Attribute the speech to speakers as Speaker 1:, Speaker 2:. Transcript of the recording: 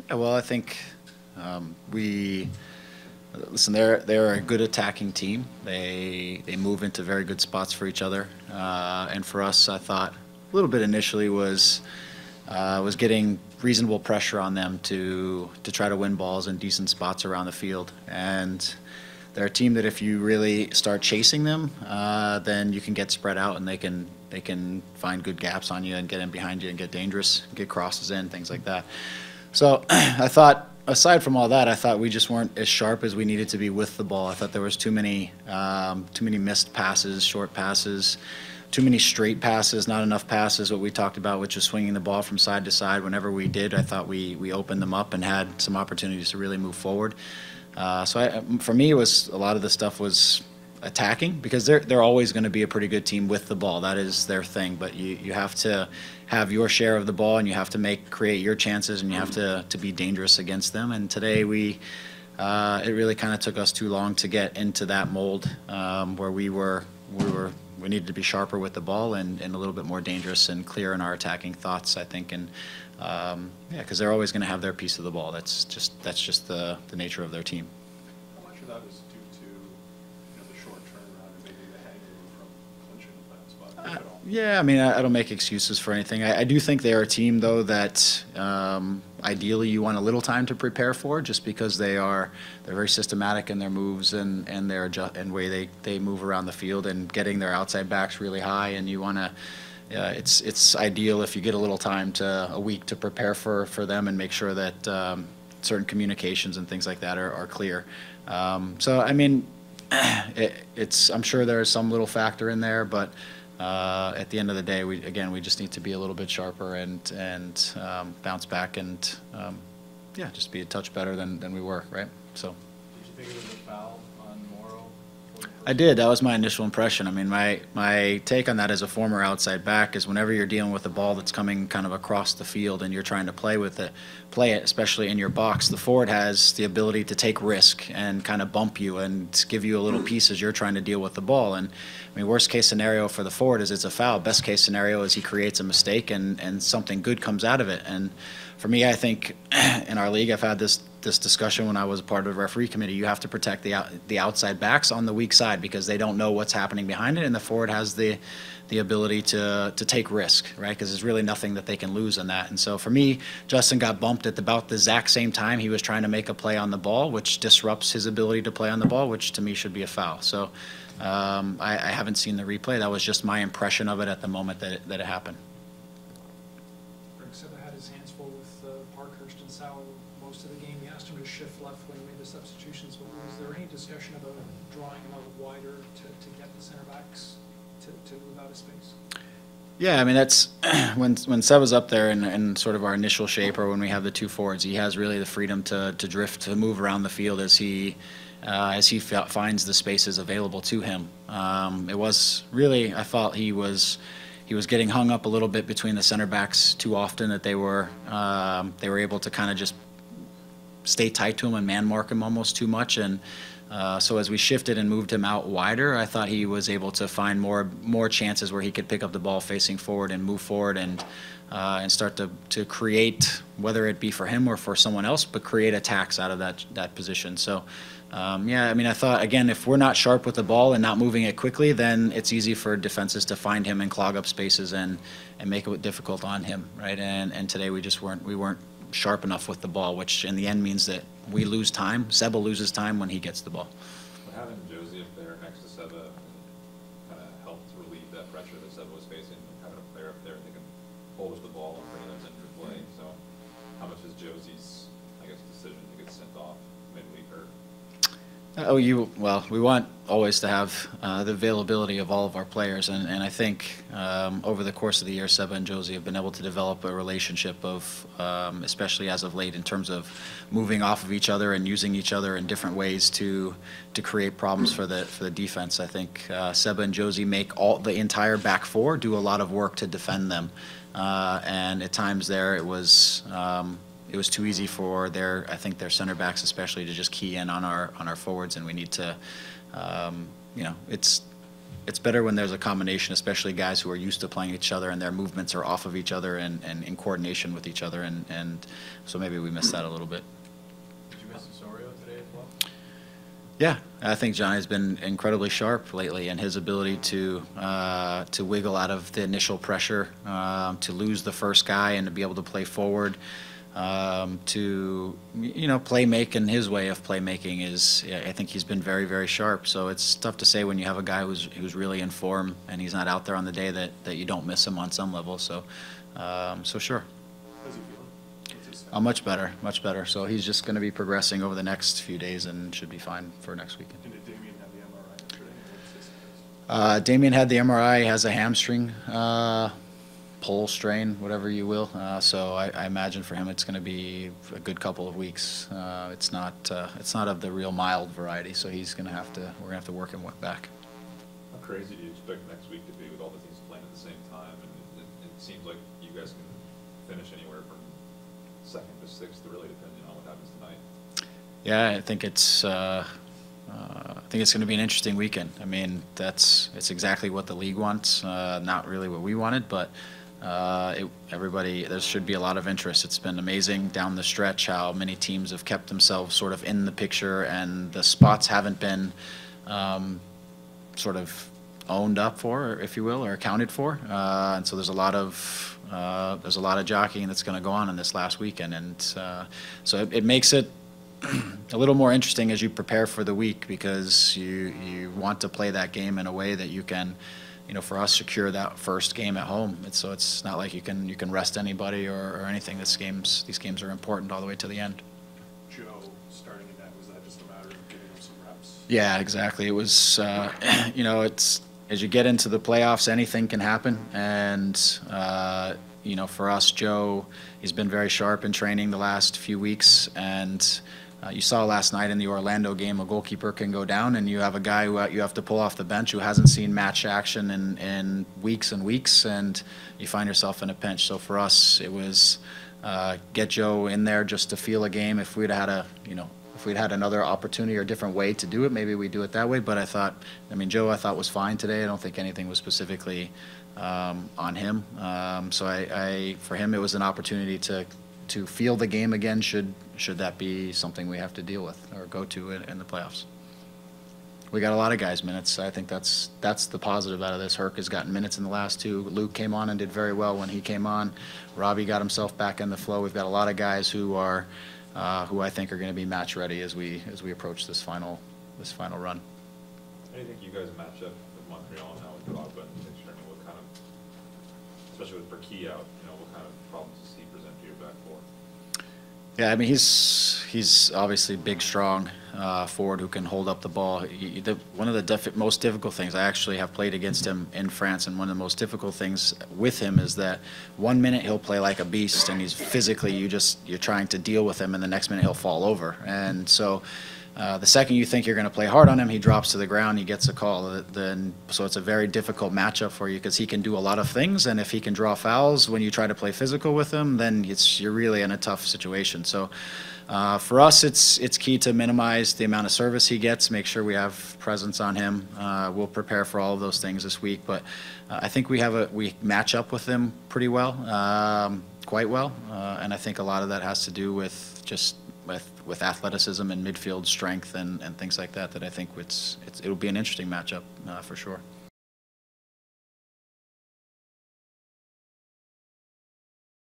Speaker 1: Yeah, well, I think we listen. They're a good attacking team. They move into very good spots for each other, and for us, I thought a little bit initially was getting reasonable pressure on them to try to win balls in decent spots around the field. And they're a team that if you really start chasing them, then you can get spread out and they can find good gaps on you and get in behind you and get dangerous, get crosses in, things like that. So I thought, aside from all that, I thought we just weren't as sharp as we needed to be with the ball. I thought there was too many missed passes, short passes, too many straight passes, not enough passes, what we talked about, which is swinging the ball from side to side. Whenever we did, I thought we opened them up and had some opportunities to really move forward. For me, it was a lot of the stuff was attacking because they're always going to be a pretty good team with the ball. That is their thing. But you have to have your share of the ball and you have to create your chances and you have to be dangerous against them. And today it really kind of took us too long to get into that mold where we needed to be sharper with the ball and a little bit more dangerous and clear in our attacking thoughts, I think. And yeah, because they're always going to have their piece of the ball. That's just the nature of their team.
Speaker 2: How much of that was due to the short turnaround and maybe the hangover from clinching that spot, if at all?
Speaker 1: Yeah, I mean, I don't make excuses for anything. I do think they're a team, though, that ideally you want a little time to prepare for, just because they're very systematic in their moves and and way they move around the field and getting their outside backs really high. And you want to, it's ideal if you get a little time a week to prepare for them and make sure that certain communications and things like that are clear. So I mean, I'm sure there's some little factor in there, but. At the end of the day, we just need to be a little bit sharper and bounce back and yeah, just be a touch better than we were, right? So.
Speaker 2: Did you think it was a foul on Morrow?
Speaker 1: I did. That was my initial impression. I mean, my take on that as a former outside back is whenever you're dealing with a ball that's coming kind of across the field and you're trying to play it, especially in your box, the forward has the ability to take risk and kind of bump you and give you a little piece as you're trying to deal with the ball. And I mean, worst case scenario for the forward is it's a foul. Best case scenario is he creates a mistake and something good comes out of it. And for me, I think in our league, I've had this discussion when I was a part of the referee committee. You have to protect the outside backs on the weak side because they don't know what's happening behind it, and the forward has the ability to take risk, right? Because there's really nothing that they can lose on that. And so for me, Justin got bumped at about the exact same time he was trying to make a play on the ball, which disrupts his ability to play on the ball, which to me should be a foul. So I haven't seen the replay. That was just my impression of it at the moment that it happened.
Speaker 3: Greg Seba had his hands full with Parkhurst and Sauer most of the game. He asked him to shift left when he made the substitutions, but was there any discussion about drawing him out wider to get the center backs to move out of space?
Speaker 1: Yeah, I mean, that's when Seba's up there in sort of our initial shape, or when we have the two forwards, he has really the freedom to drift, to move around the field as he finds the spaces available to him. It was really, I thought he was getting hung up a little bit between the center backs too often, that they were able to kind of just stay tight to him and man mark him almost too much. And so as we shifted and moved him out wider, I thought he was able to find more chances where he could pick up the ball facing forward and move forward and start to create, whether it be for him or for someone else, but create attacks out of that position. So yeah, I mean, I thought, again, if we're not sharp with the ball and not moving it quickly, then it's easy for defenses to find him and clog up spaces and make it difficult on him, right? And today we weren't sharp enough with the ball, which in the end means that we lose time. Seba loses time when he gets the ball.
Speaker 4: But having Josie up there next to Seba kind of helped relieve that pressure that Seba was facing. Having a player up there that can hold the ball and bring them into play. So how much is Josie's, I guess, decision to get sent off midweek hurt?
Speaker 1: Well, we want always to have the availability of all of our players, and I think over the course of the year, Seba and Josie have been able to develop a relationship of, especially as of late, in terms of moving off of each other and using each other in different ways to create problems for the defense. I think Seba and Josie make the entire back four do a lot of work to defend them, and at times there it was too easy for I think their center backs especially to just key in on our forwards, and we need to, it's better when there's a combination, especially guys who are used to playing each other and their movements are off of each other and in coordination with each other, and so maybe we missed that a little bit.
Speaker 4: Did you miss Osorio today as well?
Speaker 1: Yeah, I think Johnny's been incredibly sharp lately, and his ability to wiggle out of the initial pressure, to lose the first guy and to be able to play forward, to playmake in his way of playmaking is. I think he's been very, very sharp. So it's tough to say when you have a guy who's really in form and he's not out there on the day that you don't miss him on some level. So sure.
Speaker 2: How's he feeling? What's his
Speaker 1: Much better, much better. So he's just going to be progressing over the next few days and should be fine for next weekend.
Speaker 2: And did Damien have the MRI yesterday? What's his status?
Speaker 1: Damien had the MRI, has a hamstring pull, strain, whatever you will. So I imagine for him it's going to be a good couple of weeks. It's not of the real mild variety, so we're going to have to work him back.
Speaker 4: How crazy do you expect next week to be with all the teams playing at the same time? And it seems like you guys can finish anywhere from second to sixth, really, depending on what happens tonight.
Speaker 1: Yeah, I think it's going to be an interesting weekend. I mean, it's exactly what the league wants, not really what we wanted, but there should be a lot of interest. It's been amazing down the stretch how many teams have kept themselves sort of in the picture, and the spots haven't been sort of owned up for, if you will, or accounted for. And so there's a lot of jockeying that's going to go on in this last weekend, and so it makes it a little more interesting as you prepare for the week, because you want to play that game in a way that you can, for us, secure that first game at home. So it's not like you can rest anybody or anything. These games are important all the way to the end.
Speaker 2: Joe starting in that, was that just a matter of giving him some reps?
Speaker 1: Yeah, exactly. It was, it's as you get into the playoffs, anything can happen, and for us, Joe, he's been very sharp in training the last few weeks, and you saw last night in the Orlando game, a goalkeeper can go down, and you have a guy who you have to pull off the bench who hasn't seen match action in weeks and weeks, and you find yourself in a pinch. So for us, it was get Joe in there just to feel a game. If we'd had another opportunity or a different way to do it, maybe we'd do it that way. But Joe, I thought was fine today. I don't think anything was specifically on him. So for him, it was an opportunity to feel the game again, should that be something we have to deal with or go to in the playoffs. We got a lot of guys minutes. I think that's the positive out of this. Herc has gotten minutes in the last two. Luke came on and did very well when he came on. Robbie got himself back in the flow. We've got a lot of guys who I think are going to be match ready as we approach this final run.
Speaker 4: How do you think you guys match up with Montreal now with Drogba and Picture? What kind of, especially with Berkey out, what kind of problems does he present to your back four?
Speaker 1: Yeah, I mean, he's obviously big, strong forward who can hold up the ball. One of the most difficult things, I actually have played against him in France, and one of the most difficult things with him is that 1 minute he'll play like a beast, and he's physically, you're trying to deal with him, and the next minute he'll fall over. And so the second you think you're going to play hard on him, he drops to the ground, he gets a call. So it's a very difficult matchup for you, because he can do a lot of things, and if he can draw fouls when you try to play physical with him, then you're really in a tough situation. So for us, it's key to minimize the amount of service he gets, make sure we have presence on him. We'll prepare for all of those things this week, but I think we match up with him pretty well, quite well, and I think a lot of that has to do with just with athleticism and midfield strength and things like that. That I think it'll be an interesting matchup for sure.